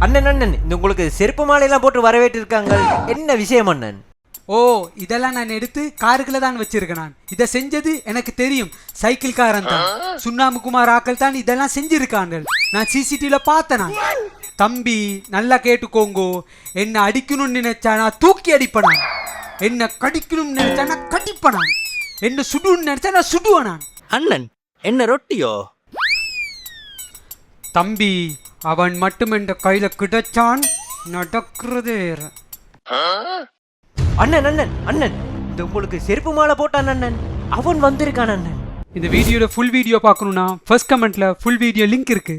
அண்ணன் அண்ணன் இந்த உங்களுக்கு செருப்பு மாலையெல்லாம் போட்டு வரவேற்றிருக்காங்க, என்ன விஷயம் அண்ணன்? ஓ, இதெல்லாம் நான் எடுத்து காருக்குள்ள தான் வச்சிருக்கேன். நான் இதை செஞ்சது எனக்கு தெரியும், சைக்கிள் காரன் தான், சுண்ணாம்பு குமார் ஆக்கள் தான் இதெல்லாம் செஞ்சிருக்காங்க. நான் சிசிடிவில பார்த்தேன். நான் தம்பி நல்லா கேட்டுக்கோங்கோ, என்ன அடிக்கணும்னு நினைச்சா நான் தூக்கி அடிப்பேன், என்ன கடிக்கணும்னு நினைச்சா நான் கடிப்பேன், என்ன சுடுன்னு நினைச்சா நான் சுடுவேன். நான் அண்ணன் என்ன ரொட்டியோ தம்பி, அவன் மட்டும் என்ற கையில கிடைச்சான் நடக்கிறது வேற. அண்ணன் அண்ணன் அண்ணன் இந்த உங்களுக்கு செருப்பு மாலை போட்டான் அண்ணன், அவன் வந்திருக்கான் அண்ணன். இந்த வீடியோட ஃபுல் வீடியோ பார்க்கணும்னா ஃபர்ஸ்ட் கமெண்ட்ல ஃபுல் வீடியோ லிங்க் இருக்கு.